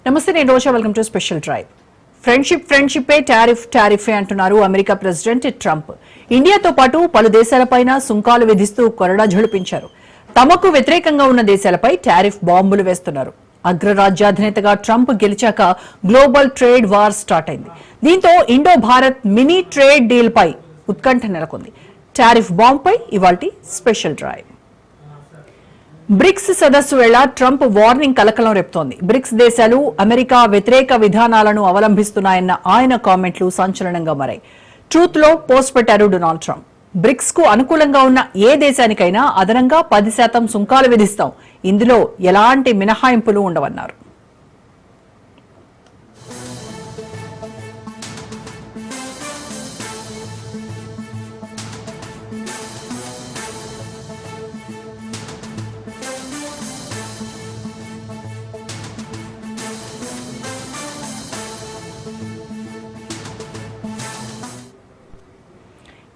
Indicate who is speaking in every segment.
Speaker 1: నమస్తే, నేను Roja. Welcome to special drive. ఫ్రెండ్షిప్పే టారిఫే అంటున్నారు అమెరికా ప్రెసిడెంట్ ట్రంప్. ఇండియాతో పాటు పలు దేశాలపైన సుంకాలు విధిస్తూ కొరడా ఝళిపించారు. తమకు వ్యతిరేకంగా ఉన్న దేశాలపై టారిఫ్ బాంబులు వేస్తున్నారు. అగ్రరాజ్యాధినేతగా ట్రంప్ గెలిచాక గ్లోబల్ ట్రేడ్ వార్ స్టార్ట్ అయింది. దీంతో Indo Bharat mini trade deal పై ఉత్కంఠ నెలకొంది. టారిఫ్ బాంబ్ పై ఇవాల్టి స్పెషల్ డ్రైవ్. బ్రిక్స్ సదస్సు వేళ ట్రంప్ వార్నింగ్ కలకలం రేపుతోంది. బ్రిక్స్ దేశాలు అమెరికా వ్యతిరేక విధానాలను అవలంబిస్తున్నాయన్న ఆయన కామెంట్లు సంచలనంగా మారాయి. ట్రూత్ లో పోస్ట్ పెట్టారు డొనాల్డ్ ట్రంప్. బ్రిక్స్ కు అనుకూలంగా ఉన్న ఏ దేశానికైనా అదనంగా 10% సుంకాలు విధిస్తాం, ఇందులో ఎలాంటి మినహాయింపులు ఉండవన్నారు.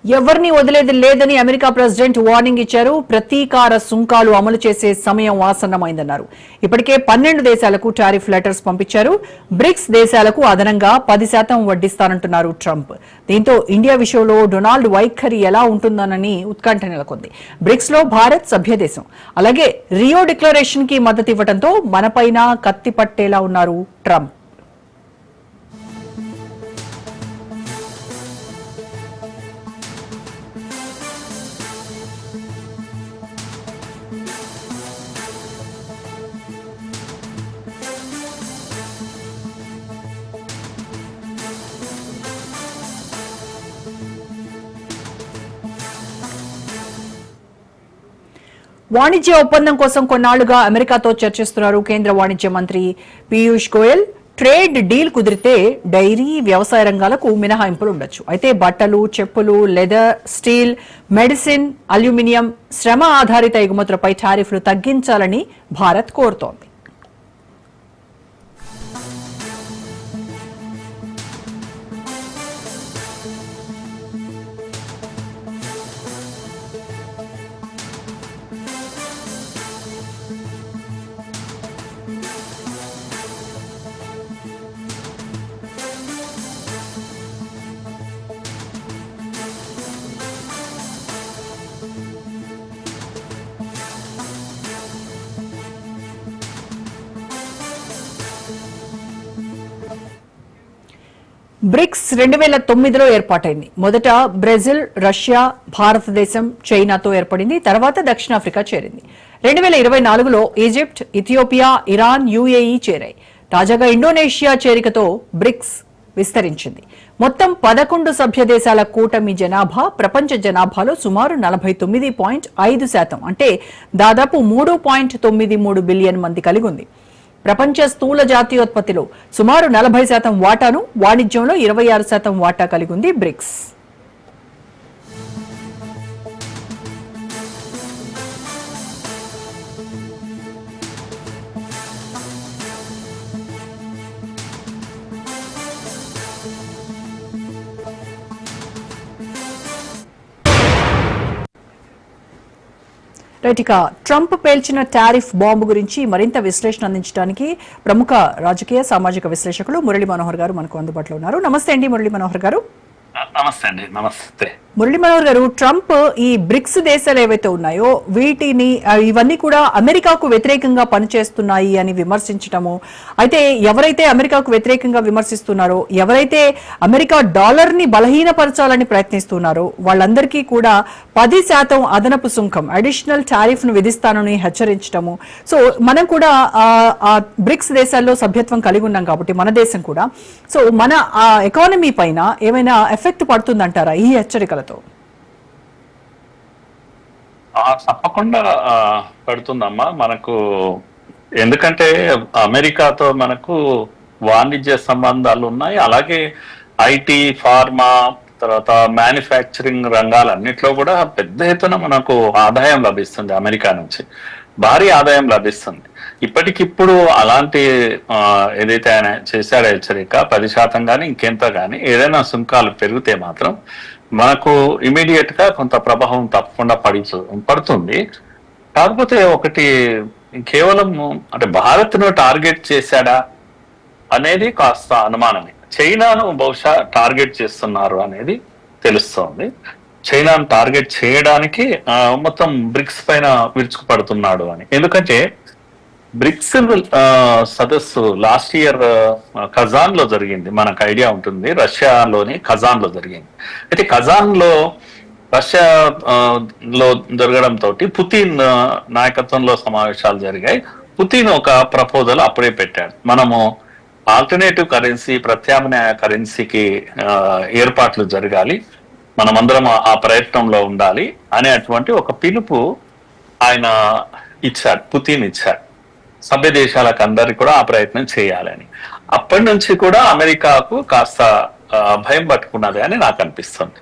Speaker 1: ఎవరిని వదిలేది లేదని అమెరికా ప్రెసిడెంట్ వార్నింగ్ ఇచ్చారు. ప్రతీకార సుంకాలు అమలు చేసే సమయం ఆసన్నమైందన్నారు. ఇప్పటికే 12 దేశాలకు టారిఫ్ లెటర్స్ పంపించారు. బ్రిక్స్ దేశాలకు అదనంగా 10% వడ్డిస్తానంటున్నారు ట్రంప్. దీంతో ఇండియా విషయంలో డొనాల్డ్ వైఖరి ఎలా ఉంటుందోనని ఉత్కంఠ నెలకొంది. బ్రిక్స్ లో భారత్ సభ్యదేశం. అలాగే రియో డిక్లరేషన్ కి మద్దతు ఇవ్వడంతో మనపైన కత్తి పట్టేలా ఉన్నారు ట్రంప్. వాణిజ్య ఒప్పందం కోసం కొన్నాళ్లుగా అమెరికాతో చర్చిస్తున్నారు కేంద్ర వాణిజ్య మంత్రి పీయూష్ గోయల్. ట్రేడ్ డీల్ కుదిరితే డైరీ, వ్యవసాయ రంగాలకు మినహాయింపులు ఉండొచ్చు. అయితే బట్టలు, చెప్పులు, లెదర్, స్టీల్, మెడిసిన్, అల్యూమినియం, శ్రమ ఆధారిత ఎగుమతులపై టారిఫ్లు తగ్గించాలని భారత్ కోరుతోంది. బ్రిక్స్ 2009లో ఏర్పాటైంది. మొదట బ్రెజిల్, రష్యా, భారతదేశం, చైనాతో ఏర్పడింది. తర్వాత దక్షిణాఫ్రికా చేరింది. 2024లో ఈజిప్ట్, ఇథియోపియా, ఇరాన్, యుఏఈ చేరాయి. తాజాగా ఇండోనేషియా చేరికతో బ్రిక్స్ విస్తరించింది. మొత్తం 11 సభ్య దేశాల కూటమి జనాభా ప్రపంచ జనాభాలో సుమారు 49.5%, అంటే దాదాపు 3.93 బిలియన్ మంది కలిగి ఉంది. ప్రపంచ స్థూల జాతీయోత్పత్తిలో సుమారు 40% వాటాను, వాణిజ్యంలో 26% వాటా కలిగి ఉంది బ్రిక్స్. రైట్, ట్రంప్ పేల్చిన టారిఫ్ బాంబు గురించి మరింత విశ్లేషణ అందించడానికి ప్రముఖ రాజకీయ సామాజిక విశ్లేషకులు మురళీ మనోహర్ గారు మనకు అందుబాటులో ఉన్నారు. నమస్తే అండి మురళీ మనోహర్ గారు.
Speaker 2: నమస్తే అండి. నమస్తే
Speaker 1: మురళీ మనోహర్ గారు. ట్రంప్ ఈ బ్రిక్స్ దేశాలు ఏవైతే ఉన్నాయో వీటిని ఇవన్నీ కూడా అమెరికాకు వ్యతిరేకంగా పనిచేస్తున్నాయి అని విమర్శించటము, అయితే ఎవరైతే అమెరికాకు వ్యతిరేకంగా విమర్శిస్తున్నారో, ఎవరైతే అమెరికా డాలర్ ని బలహీనపరచాలని ప్రయత్నిస్తున్నారో వాళ్ళందరికీ కూడా 10% అదనపు సుంకం, అడిషనల్ టారిఫ్ ను విధిస్తానని హెచ్చరించటము. సో మనం కూడా బ్రిక్స్ దేశాల్లో సభ్యత్వం కలిగి ఉన్నాం కాబట్టి మన దేశం కూడా, సో మన ఎకానమీ పైన ఏమైనా ఎఫెక్ట్ పడుతుందంటారా ఈ హెచ్చరికలతో?
Speaker 2: తప్పకుండా పడుతుందమ్మా మనకు. ఎందుకంటే అమెరికాతో మనకు వాణిజ్య సంబంధాలు ఉన్నాయి. అలాగే ఐటీ, ఫార్మా, తర్వాత మ్యానుఫ్యాక్చరింగ్ రంగాలన్నిట్లో కూడా పెద్ద ఎత్తున మనకు ఆదాయం లభిస్తుంది. అమెరికా నుంచి భారీ ఆదాయం లభిస్తుంది. ఇప్పటికిప్పుడు అలాంటి ఏదైతే ఆయన చేశాడో హెచ్చరిక 10% కానీ ఇంకెంత కానీ ఏదైనా సుంకాలు పెరిగితే మాత్రం మనకు ఇమీడియట్ గా కొంత ప్రభావం తప్పకుండా పడుతుంది. కాకపోతే ఒకటి కేవలం అంటే భారత్ ను టార్గెట్ చేశాడా అనేది కాస్త అనుమానమే. చైనాను బహుశా టార్గెట్ చేస్తున్నారు అనేది తెలుస్తోంది. చైనాను టార్గెట్ చేయడానికి మొత్తం బ్రిక్స్ పైన విరుచుకుపడుతున్నాడు అని. ఎందుకంటే బ్రిక్స్ సదస్సు లాస్ట్ ఇయర్ కజాన్ లో జరిగింది, మనకు ఐడియా ఉంటుంది. రష్యాలోని కజాన్ లో జరిగింది. అయితే కజాన్ లో రష్యా లో జరగడంతో పుతిన్ నాయకత్వంలో సమావేశాలు జరిగాయి. పుతిన్ ఒక ప్రపోజల్ అప్పుడే పెట్టాడు, మనము ఆల్టర్నేటివ్ కరెన్సీ, ప్రత్యామ్నాయ కరెన్సీకి ఏర్పాట్లు జరగాలి, మనమందరం ఆ ప్రయత్నంలో ఉండాలి అనేటువంటి ఒక పిలుపు ఆయన ఇచ్చాడు, పుతిన్ ఇచ్చాడు. సభ్య దేశాలకు అందరికి కూడా ఆ ప్రయత్నం చేయాలని. అప్పటి నుంచి కూడా అమెరికాకు కాస్త భయం పట్టుకున్నది అని నాకు అనిపిస్తుంది.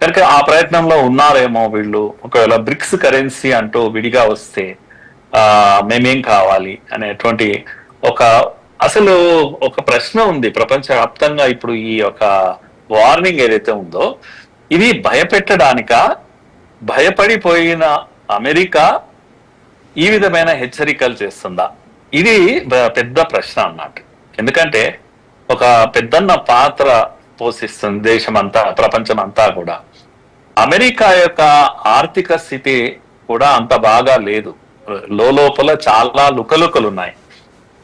Speaker 2: కనుక ఆ ప్రయత్నంలో ఉన్నారేమో వీళ్ళు. ఒకవేళ బ్రిక్స్ కరెన్సీ అంటూ విడిగా వస్తే మేమేం కావాలి అనేటువంటి అసలు ఒక ప్రశ్న ఉంది ప్రపంచవ్యాప్తంగా. ఇప్పుడు ఈ యొక్క వార్నింగ్ ఏదైతే ఉందో ఇది భయపెట్టడానిక, భయపడిపోయిన అమెరికా ఈ విధమైన హెచ్చరికలు చేస్తుందా? ఇది పెద్ద ప్రశ్న అన్నట్టు. ఎందుకంటే ఒక పెద్దన్న పాత్ర పోషిస్తుంది దేశమంతా, ప్రపంచం అంతా కూడా. అమెరికా యొక్క ఆర్థిక స్థితి కూడా అంత బాగా లేదు, లోపల చాలా లుకలుకలు ఉన్నాయి.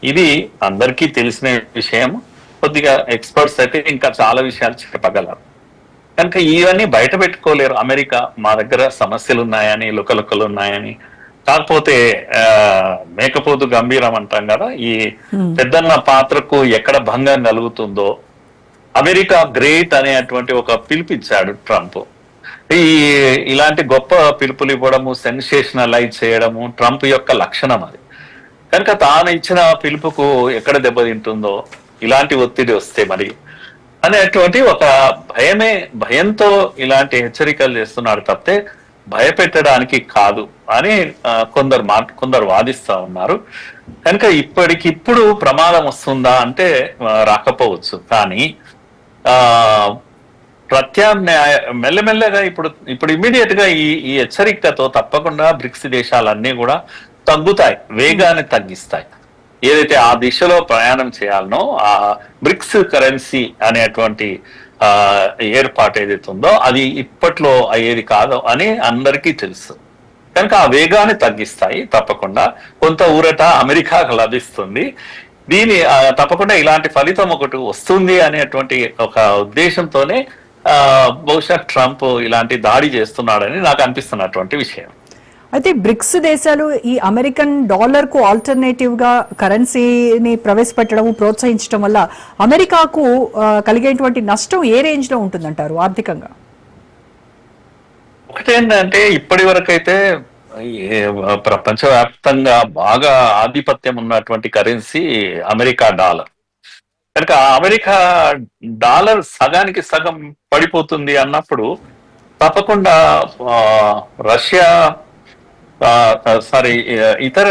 Speaker 2: ఇది అందరికీ తెలిసిన విషయం. కొద్దిగా ఎక్స్పర్ట్స్ అయితే ఇంకా చాలా విషయాలు చెప్పగలరు. కనుక ఇవన్నీ బయట పెట్టుకోలేరు అమెరికా. మా దగ్గర సమస్యలు ఉన్నాయని, లుకలుకలు ఉన్నాయని. కాకపోతే మేకపోతు గంభీరం అంటాం కదా, ఈ పెద్దన్న పాత్రకు ఎక్కడ భంగం కలుగుతుందో, అమెరికా గ్రేట్ అనేటువంటి ఒక పిలుపిచ్చాడు ట్రంప్. ఇలాంటి గొప్ప పిలుపులు ఇవ్వడము, సెన్సేషనలైజ్ చేయడము ట్రంప్ యొక్క లక్షణం అది. కనుక తాను ఇచ్చిన పిలుపుకు ఎక్కడ దెబ్బతింటుందో, ఇలాంటి ఒత్తిడి వస్తే మరి అనేటువంటి ఒక భయంతో ఇలాంటి హెచ్చరికలు చేస్తున్నాడు తప్పితే భయపెట్టడానికి కాదు అని కొందరు వాదిస్తా ఉన్నారు. కనుక ఇప్పటికిప్పుడు ప్రమాదం వస్తుందా అంటే రాకపోవచ్చు. కానీ ప్రత్యామ్నాయ మెల్లమెల్లగా ఇప్పుడు ఇమ్మీడియట్ గా ఈ హెచ్చరికతో తప్పకుండా బ్రిక్స్ దేశాలన్నీ కూడా తగ్గుతాయి, వేగాన్ని తగ్గిస్తాయి. ఏదైతే ఆ దిశలో ప్రయాణం చేయాలనో ఆ బ్రిక్స్ కరెన్సీ అనేటువంటి ఏర్పాటు ఏదైతే ఉందో అది ఇప్పట్లో అయ్యేది కాదు అని అందరికీ తెలుసు. కనుక ఆ వేగాన్ని తగ్గిస్తాయి. తప్పకుండా కొంత ఊరట అమెరికాకు లభిస్తుంది. తప్పకుండా ఇలాంటి ఫలితం ఒకటి వస్తుంది అనేటువంటి ఒక ఉద్దేశంతోనే బహుశా ట్రంప్ ఇలాంటి దాడి చేస్తున్నాడని నాకు అనిపిస్తున్నటువంటి విషయం.
Speaker 1: అయితే బ్రిక్స్ దేశాలు ఈ అమెరికన్ డాలర్ కు ఆల్టర్నేటివ్ గా కరెన్సీని ప్రవేశపెట్టడం, ప్రోత్సహించడం వల్ల అమెరికాకు కలిగేటువంటి నష్టం ఏ రేంజ్ లో ఉంటుందంటారు ఆర్థికంగా?
Speaker 2: ఒకటేంటంటే ఇప్పటి వరకైతే ప్రపంచవ్యాప్తంగా బాగా ఆధిపత్యం ఉన్నటువంటి కరెన్సీ అమెరికా డాలర్. కనుక అమెరికా డాలర్ సగానికి సగం పడిపోతుంది అన్నప్పుడు తప్పకుండా రష్యా ఇతర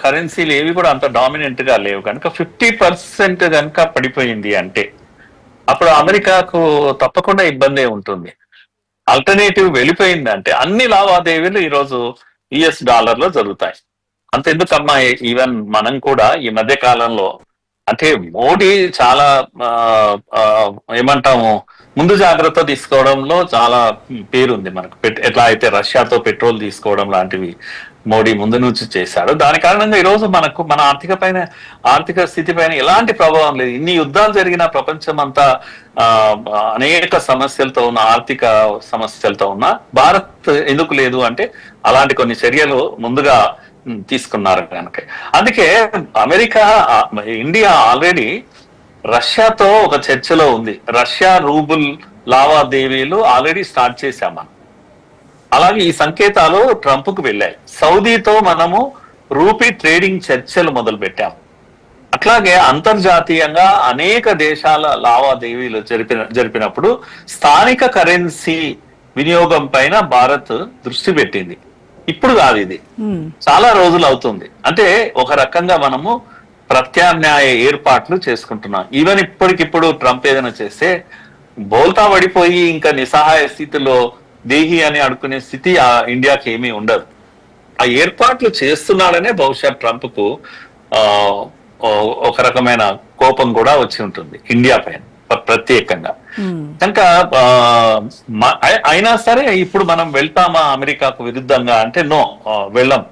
Speaker 2: కరెన్సీలు ఏవి కూడా అంత డామినెంట్ గా లేవు కనుక 50% కనుక పడిపోయింది అంటే అప్పుడు అమెరికాకు తప్పకుండా ఇబ్బందే ఉంటుంది. ఆల్టర్నేటివ్ వెళ్ళిపోయింది అంటే అన్ని లావాదేవీలు ఈరోజు యుఎస్ డాలర్ లో జరుగుతాయి. అంతెందుకమ్మా, ఈవెన్ మనం కూడా ఈ మధ్య కాలంలో అంటే మోడీ చాలా ఏమంటాము ముందు జాగ్రత్త తీసుకోవడంలో చాలా పేరుంది మనకు. ఎట్లా అయితే రష్యాతో పెట్రోల్ తీసుకోవడం లాంటివి మోడీ ముందు నుంచి చేశాడు. దాని కారణంగా ఈరోజు మన ఆర్థిక స్థితి పైన ఎలాంటి ప్రభావం లేదు. ఇన్ని యుద్ధాలు జరిగిన ప్రపంచం అంతా అనేక సమస్యలతో ఉన్న, ఆర్థిక సమస్యలతో ఉన్న, భారత్ ఎందుకు లేదు అంటే అలాంటి కొన్ని చర్యలు ముందుగా తీసుకున్నారు కనుక. అందుకే ఇండియా ఆల్రెడీ రష్యాతో ఒక చర్చలో ఉంది. రష్యా రూబుల్ లావాదేవీలు ఆల్రెడీ స్టార్ట్ చేశాం మనం. అలాగే ఈ సంకేతాలు ట్రంప్ కు వెళ్ళాయి. సౌదీతో మనము రూపీ ట్రేడింగ్ చర్చలు మొదలు పెట్టాం. అట్లాగే అంతర్జాతీయంగా అనేక దేశాల లావాదేవీలు జరిపినప్పుడు స్థానిక కరెన్సీ వినియోగం పైన భారత్ దృష్టి పెట్టింది. ఇప్పుడు కాదు, ఇది చాలా రోజులు అవుతుంది. అంటే ఒక రకంగా మనము ప్రత్యామ్నాయ ఏర్పాట్లు చేసుకుంటున్నాం. ఈవెన్ ఇప్పటికిప్పుడు ట్రంప్ ఏదైనా చేస్తే బోల్తా పడిపోయి ఇంకా నిస్సహాయ స్థితిలో దేహి అని అనుకునే స్థితి ఇండియాకి ఏమీ ఉండదు. ఆ ఏర్పాట్లు చేస్తున్నాడనే బహుశా ట్రంప్ కు ఒక రకమైన కోపం కూడా వచ్చి ఉంటుంది ఇండియా పైన ప్రత్యేకంగా. కనుక అయినా సరే ఇప్పుడు మనం వెళ్తామా అమెరికాకు విరుద్ధంగా అంటే నో, వెళ్ళం.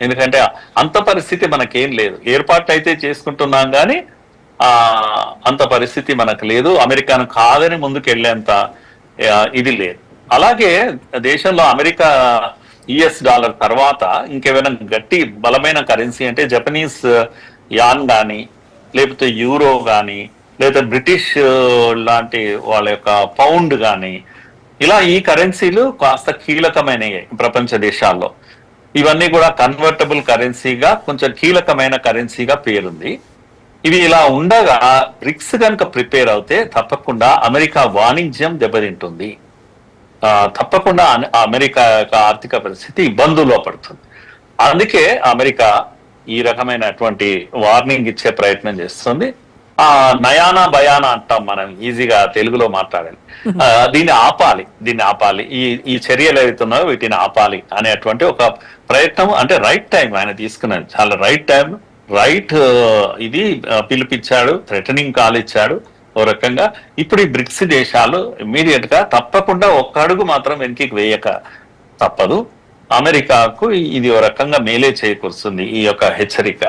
Speaker 2: ఎందుకంటే అంత పరిస్థితి మనకేం లేదు. ఏర్పాట్లు అయితే చేసుకుంటున్నాం కానీ అంత పరిస్థితి మనకు లేదు. అమెరికాను కాదని ముందుకు వెళ్ళేంత ఇది లేదు. అలాగే దేశంలో అమెరికా యుఎస్ డాలర్ తర్వాత ఇంకేమైనా గట్టి బలమైన కరెన్సీ అంటే జపనీస్ యాన్ కానీ, లేకపోతే యూరో కానీ, లేదా బ్రిటిష్ లాంటి వాళ్ళ యొక్క పౌండ్ కానీ, ఇలా ఈ కరెన్సీలు కాస్త కీలకమైనవి ప్రపంచ దేశాల్లో. ఇవన్నీ కూడా కన్వర్టబుల్ కరెన్సీగా కొంచెం కీలకమైన కరెన్సీగా పేరుంది. ఇవి ఇలా ఉండగా బ్రిక్స్ కనుక ప్రిపేర్ అవుతే తప్పకుండా అమెరికా వాణిజ్యం దెబ్బతింటుంది. తప్పకుండా అమెరికా యొక్క ఆర్థిక పరిస్థితి ఇబ్బందుల్లో పడుతుంది. అందుకే అమెరికా ఈ రకమైనటువంటి వార్నింగ్ ఇచ్చే ప్రయత్నం చేస్తుంది. నయానా భయానా అంటాం మనం, ఈజీగా తెలుగులో మాట్లాడాలి. దీన్ని ఆపాలి, ఈ చర్యలు ఏవైతున్నాయో వీటిని ఆపాలి అనేటువంటి ఒక ప్రయత్నం. అంటే రైట్ టైం ఆయన తీసుకున్నాడు, చాలా రైట్ టైం, రైట్ ఇది పిలిపించాడు, థ్రెటనింగ్ కాల్ ఇచ్చాడు ఓ రకంగా. ఇప్పుడు ఈ బ్రిక్స్ దేశాలు ఇమ్మీడియట్ గా తప్పకుండా ఒక్క అడుగు మాత్రం వెనక్కి వేయక తప్పదు. అమెరికాకు ఇది ఓ రకంగా మేలే చేకూరుస్తుంది ఈ యొక్క హెచ్చరిక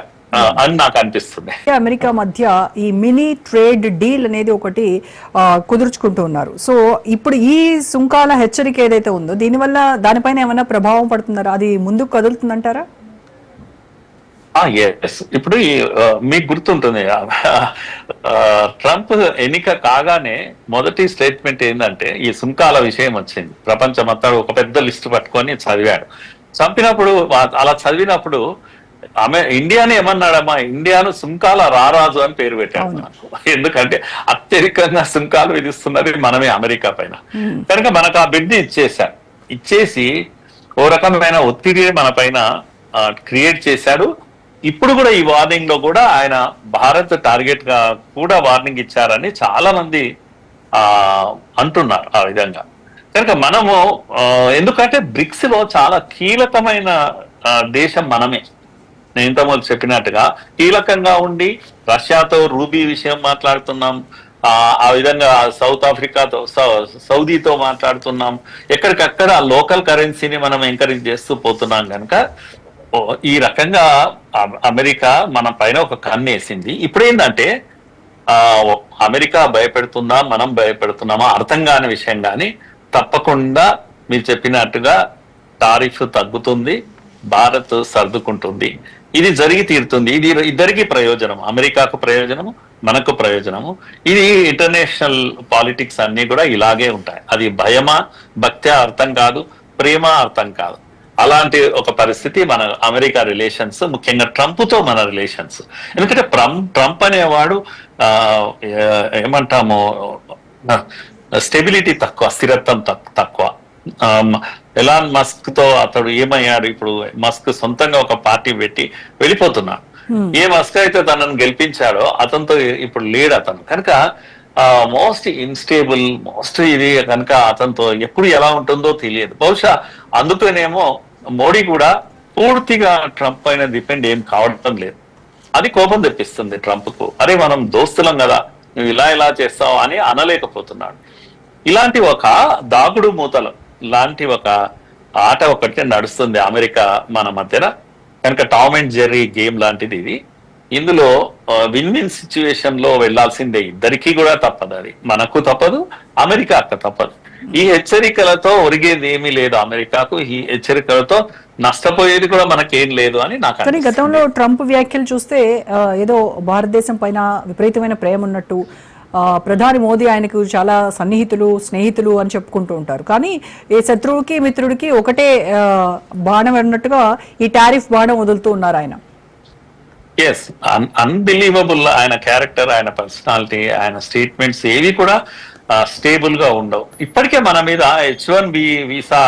Speaker 2: అని నాకు అనిపిస్తుంది.
Speaker 1: అమెరికా మధ్య ఈ మినీ ట్రేడ్ డీల్ అనేది ఒకటి కుదుర్చుకుంటూ ఉన్నారు. సో ఇప్పుడు ఈ సుంకాల హెచ్చరిక ఏదైతే ఉందో దీనివల్ల దానిపైన ఏమైనా ప్రభావం పడుతుందారా? అది ముందుకు కదులుతుందంటారా?
Speaker 2: ఎస్. ఇప్పుడు మీకు గుర్తుంటుంది, ట్రంప్ ఎన్నిక కాగానే మొదటి స్టేట్మెంట్ ఏంటంటే ఈ సుంకాల విషయం వచ్చింది. ప్రపంచమంతా ఒక పెద్ద లిస్టు పట్టుకొని చదివాడు. అలా చదివినప్పుడు ఇండియాని ఏమన్నాడమ్మా, ఇండియాను సుంకాల రారాజు అని పేరు పెట్టాడు నాకు. ఎందుకంటే అత్యధికంగా సుంకాలు విధిస్తున్నది మనమే అమెరికా పైన. కనుక మనకు ఆ బిడ్ని ఇచ్చేసి ఓ రకమైన ఒత్తిడి మన పైన క్రియేట్ చేశాడు. ఇప్పుడు కూడా ఈ వార్నింగ్ లో కూడా ఆయన భారత్ టార్గెట్ గా కూడా వార్నింగ్ ఇచ్చారని చాలా మంది అంటున్నారు ఆ విధంగా. కనుక మనము ఎందుకంటే బ్రిక్స్ లో చాలా కీలకమైన దేశం మనమే. నేను ఇంతకుముందు చెప్పినట్టుగా కీలకంగా ఉండి రష్యాతో రూబీ విషయం మాట్లాడుతున్నాం, ఆ విధంగా సౌత్ ఆఫ్రికాతో సౌదీతో మాట్లాడుతున్నాం. ఎక్కడికక్కడ లోకల్ కరెన్సీని మనం ఎంకరేజ్ చేస్తూ పోతున్నాం. కనుక ఈ రకంగా అమెరికా మన పైన ఒక కన్ను వేసింది. ఇప్పుడు ఏంటంటే అమెరికా భయపెడుతుందా మనం భయపెడుతున్నామా అర్థం కాని విషయం. కానీ తప్పకుండా మీరు చెప్పినట్టుగా టారిఫ్ తగ్గుతుంది, భారత్ సర్దుకుంటుంది. ఇది జరిగి తీరుతుంది. ఇది ఇద్దరికి ప్రయోజనం, అమెరికాకు ప్రయోజనము, మనకు ప్రయోజనము. ఇది ఇంటర్నేషనల్ పాలిటిక్స్ అన్ని కూడా ఇలాగే ఉంటాయి. అది భయమా భక్త్యా అర్థం కాదు, ప్రేమ అర్థం కాదు. అలాంటి ఒక పరిస్థితి మన అమెరికా రిలేషన్స్, ముఖ్యంగా ట్రంప్ తో మన రిలేషన్స్. ఎందుకంటే ట్రంప్ అనేవాడు ఏమంటాము స్టెబిలిటీ తక్కువ, స్థిరత్వం తక్కువ. ఎలాన్ మస్క్ తో అతడు ఏమయ్యాడు, ఇప్పుడు మస్క్ సొంతంగా ఒక పార్టీ పెట్టి వెళ్ళిపోతున్నాడు. ఏ మస్క్ అయితే తనను గెలిపించాడో అతనితో ఇప్పుడు లేడు అతను. కనుక మోస్ట్ ఇన్స్టేబుల్, మోస్ట్ ఇది కనుక అతనితో ఎప్పుడు ఎలా ఉంటుందో తెలియదు. బహుశా అందుకనేమో మోడీ కూడా పూర్తిగా ట్రంప్ పైన డిపెండ్ ఏం కావడం లేదు. అది కోపం తెప్పిస్తుంది ట్రంప్ కు. అరే మనం దోస్తులం కదా, నువ్వు ఇలా చేస్తావు అని అనలేకపోతున్నాడు. ఇలాంటి ఒక దాగుడు మూతలు లాంటి ఒక ఆట ఒకటి నడుస్తుంది అమెరికా మన మధ్యన. కనుక టామ్ అండ్ జెర్రీ గేమ్ లాంటిది ఇది. ఇందులో విన్ విన్ సిచ్యువేషన్ లో వెళ్లాల్సిందే. ఇద్దరికీ కూడా తప్పదు, అది మనకు తప్పదు, అమెరికాకు తప్పదు. ఈ హెచ్చరికలతో ఒరిగేది ఏమీ లేదు అమెరికాకు. ఈ హెచ్చరికలతో నష్టపోయేది కూడా మనకేం లేదు అని నాకు.
Speaker 1: కానీ గతంలో ట్రంప్ వ్యాఖ్యలు చూస్తే ఏదో భారతదేశం పైన విపరీతమైన ప్రేమ ఉన్నట్టు, ప్రధాని మోదీ ఆయనకు చాలా సన్నిహితులు, స్నేహితులు అని చెప్పుకుంటూ ఉంటారు. కానీ ఏ శత్రువుకి మిత్రుడికి ఒకటే బాణం అన్నట్టుగా ఈ టారిఫ్ బాణం వదులుతూ ఉన్నారు ఆయన.
Speaker 2: Yes, unbelievable. ఆయన క్యారెక్టర్, ఆయన పర్సనాలిటీ, ఆయన స్టేట్మెంట్స్ ఏవి కూడా స్టేబుల్ గా ఉండవు. ఇప్పటికే మన మీద H1B వీసా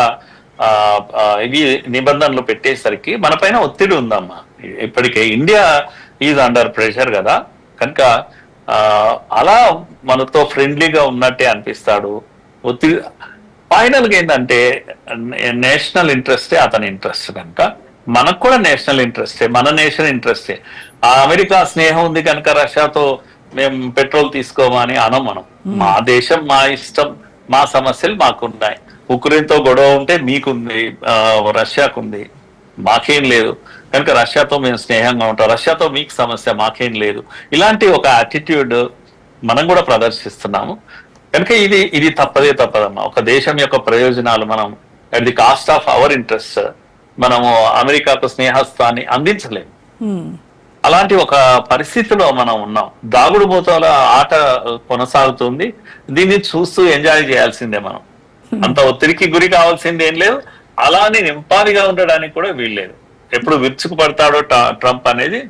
Speaker 2: ఇవి నిబంధనలు పెట్టేసరికి మన పైన ఒత్తిడి ఉందమ్మా. ఇప్పటికే ఇండియా ఈజ్ అండర్ ప్రెషర్ కదా. కనుక అలా మనతో ఫ్రెండ్లీగా ఉన్నట్టే అనిపిస్తాడు. ఒత్తిడి ఫైనల్ గా ఏంటంటే నేషనల్ ఇంట్రెస్టే అతని ఇంట్రెస్ట్. కనుక మనకు కూడా నేషనల్ ఇంట్రెస్టే, మన నేషన్ ఇంట్రెస్టే. ఆ అమెరికా స్నేహం ఉంది కనుక రష్యాతో మేము పెట్రోల్ తీసుకోమా అని అనం మనం. మా దేశం మా ఇష్టం, మా సమస్యలు మాకున్నాయి. ఉక్రెయిన్ తో గొడవ ఉంటే మీకుంది, రష్యాకుంది, మాకేం లేదు కనుక రష్యాతో మేము స్నేహంగా ఉంటాం, రష్యాతో మీకు సమస్య, మాకేం లేదు. ఇలాంటి ఒక యాటిట్యూడ్ మనం కూడా ప్రదర్శిస్తున్నాము. కనుక ఇది తప్పదమ్మా. ఒక దేశం యొక్క ప్రయోజనాలు మనం at the cost of our interest మనము అమెరికాకు స్నేహస్థాన్ని అందించలేము. అలాంటి ఒక పరిస్థితిలో మనం ఉన్నాం. దాగుడు మూతల ఆట కొనసాగుతుంది. దీన్ని చూస్తూ ఎంజాయ్ చేయాల్సిందే మనం. అంత ఒత్తిడికి గురి కావాల్సింది ఏం లేదు. అలానే నింపాదిగా ఉండడానికి కూడా వీల్లేదు. ఎప్పుడు విరుచుకు పడతాడో ట్రంప్ అనేది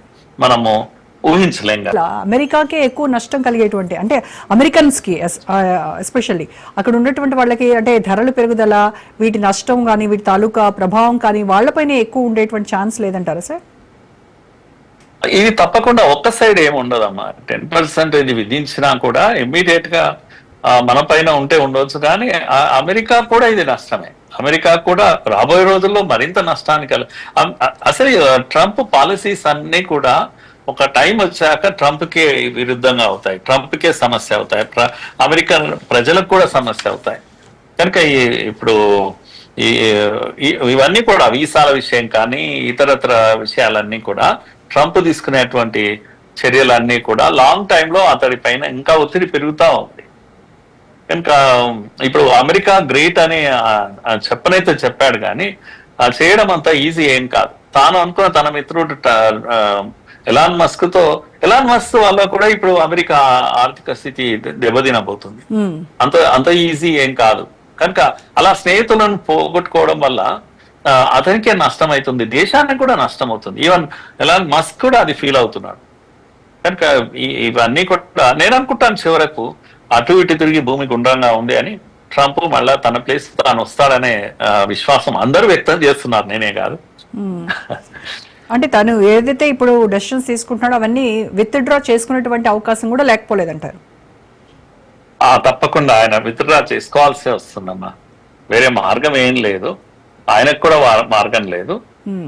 Speaker 2: మనము ఊహించలేం కదా.
Speaker 1: అమెరికాకే ఎక్కువ నష్టం కలిగేటువంటి, అంటే అమెరికన్స్ కి ఎస్పెషల్లీ అక్కడ ఉన్నటువంటి వాళ్ళకి, అంటే ధరలు పెరుగుదల, వీటి నష్టం కానీ వీటి తాలూకా ప్రభావం కానీ వాళ్ళపైన ఎక్కువ ఉండేటువంటి ఛాన్స్ లేదంటారా సార్?
Speaker 2: ఇది తప్పకుండా ఒక్క సైడ్ ఏమి ఉండదమ్మా. 10% విధించినా కూడా ఇమ్మీడియట్ గా మన పైన ఉంటే ఉండవచ్చు. కానీ అమెరికా కూడా ఇది నష్టమే. అమెరికా కూడా రాబోయే రోజుల్లో మరింత నష్టానికి అసలు ట్రంప్ పాలసీస్ అన్ని కూడా ఒక టైం వచ్చాక ట్రంప్ కే విరుద్ధంగా అవుతాయి, ట్రంప్ కే సమస్య అవుతాయి, అమెరికన్ ప్రజలకు కూడా సమస్య అవుతాయి. కనుక ఇప్పుడు ఇవన్నీ కూడా వీసాల విషయం కానీ ఇతరత్ర విషయాలన్నీ కూడా ట్రంప్ తీసుకునేటువంటి చర్యలన్నీ కూడా లాంగ్ టైంలో అతడి పైన ఇంకా ఒత్తిడి పెరుగుతూ ఉంది. కనుక ఇప్పుడు అమెరికా గ్రేట్ అని చెప్పనైతే చెప్పాడు, కానీ చేయడం అంత ఈజీ ఏం కాదు. తాను అనుకున్న తన మిత్రుడు ఎలాన్ మస్క్ వల్ల కూడా ఇప్పుడు అమెరికా ఆర్థిక స్థితి దెబ్బతినబోతుంది. అంత ఈజీ ఏం కాదు. కనుక అలా స్నేహితులను పోగొట్టుకోవడం వల్ల అతనికే నష్టం అవుతుంది, దేశానికి కూడా నష్టం అవుతుంది. ఈవెన్ ఎలాన్ మస్క్ కూడా అది ఫీల్ అవుతున్నాడు. కనుక ఇవన్నీ కూడా నేను అనుకుంటాను చివరకు అటు ఇటు తిరిగి భూమి గుండ్రంగా ఉంది అని ట్రంప్ మళ్ళా తన ప్లేస్ తాను వస్తాడనే విశ్వాసం అందరూ వ్యక్తం చేస్తున్నారు, నేనే కాదు.
Speaker 1: అంటే తను ఏదైతే ఇప్పుడు డెసిషన్స్ తీసుకుంటున్నాడో అవన్నీ విత్డ్రా చేసుకునేటువంటి అవకాశం కూడా లేకపోలేదంటారు?
Speaker 2: తప్పకుండా ఆయన విత్డ్రా చేసుకోవాల్సి వస్తుందమ్మా. వేరే మార్గం ఏం లేదు, ఆయనకు కూడా మార్గం లేదు.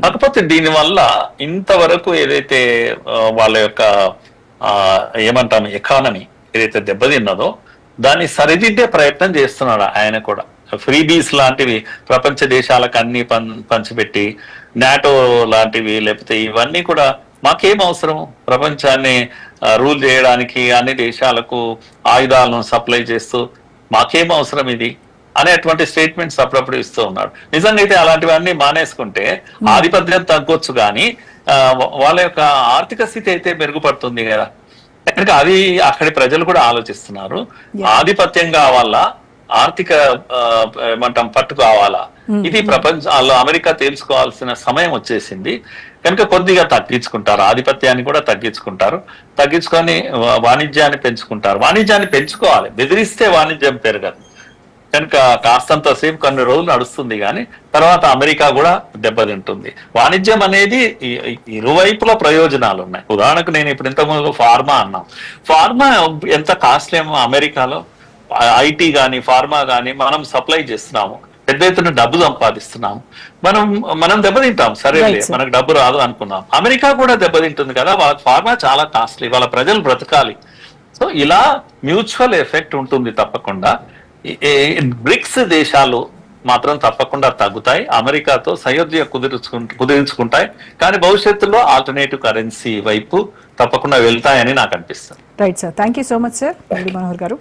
Speaker 2: కాకపోతే దీనివల్ల ఇంతవరకు ఏదైతే వాళ్ళ యొక్క ఏమంటాం ఎకానమీ ఏదైతే దెబ్బతిన్నదో దాన్ని సరిదిద్దే ప్రయత్నం చేస్తున్నాడు ఆయన కూడా. ఫ్రీబీస్ లాంటివి ప్రపంచ దేశాలకు అన్ని పంచిపెట్టి, నాటో లాంటివి, లేకపోతే ఇవన్నీ కూడా మాకేం అవసరం, ప్రపంచాన్ని రూల్ చేయడానికి అన్ని దేశాలకు ఆయుధాలను సప్లై చేస్తూ మాకేం అవసరం ఇది అనేటువంటి స్టేట్మెంట్స్ అప్పుడప్పుడు ఇస్తూ ఉన్నాడు. నిజంగా అయితే అలాంటివన్నీ మానేసుకుంటే ఆధిపత్యం తగ్గొచ్చు, కానీ వాళ్ళ యొక్క ఆర్థిక స్థితి అయితే మెరుగుపడుతుంది కదా. కనుక అది అక్కడి ప్రజలు కూడా ఆలోచిస్తున్నారు. ఆధిపత్యం కావాలా, ఆర్థిక ఏమంటాం పట్టు కావాలా, ఇది ప్రపంచంలో అమెరికా తెలుసుకోవాల్సిన సమయం వచ్చేసింది. కనుక కొద్దిగా తగ్గించుకుంటారు, ఆధిపత్యాన్ని కూడా తగ్గించుకొని వాణిజ్యాన్ని పెంచుకుంటారు. వాణిజ్యాన్ని పెంచుకోవాలి, బెదిరిస్తే వాణిజ్యం పెరగదు. కనుక కాస్తంత సేపు కొన్ని రోజులు నడుస్తుంది, కానీ తర్వాత అమెరికా కూడా దెబ్బతింటుంది. వాణిజ్యం అనేది ఇరువైపుల ప్రయోజనాలు ఉన్నాయి. ఉదాహరణకు నేను ఇప్పుడు ఇంతకుముందు ఫార్మా అన్నాం. ఫార్మా ఎంత కాస్ట్లీ ఏమో అమెరికాలో. ఐటీ కానీ ఫార్మా కానీ మనం సప్లై చేస్తున్నాము, పెద్ద ఎత్తున డబ్బు సంపాదిస్తున్నాము. మనం దెబ్బతింటాం, సరేలే మనకు డబ్బు రాదు అనుకున్నాం. అమెరికా కూడా దెబ్బతింటుంది కదా, వాళ్ళకి ఫార్మా చాలా కాస్ట్లీ, వాళ్ళ ప్రజలు బ్రతకాలి. సో ఇలా మ్యూచువల్ ఎఫెక్ట్ ఉంటుంది తప్పకుండా. బ్రిక్స్ దేశాలు మాత్రం తప్పకుండా తగ్గుతాయి, అమెరికాతో సయోధ్య కుదిరించుకుంటాయి. కానీ భవిష్యత్తులో ఆల్టర్నేటివ్ కరెన్సీ వైపు తప్పకుండా వెళ్తాయని నాకు అనిపిస్తుంది.
Speaker 1: Right sir, thank you so much sir Manohar గారు.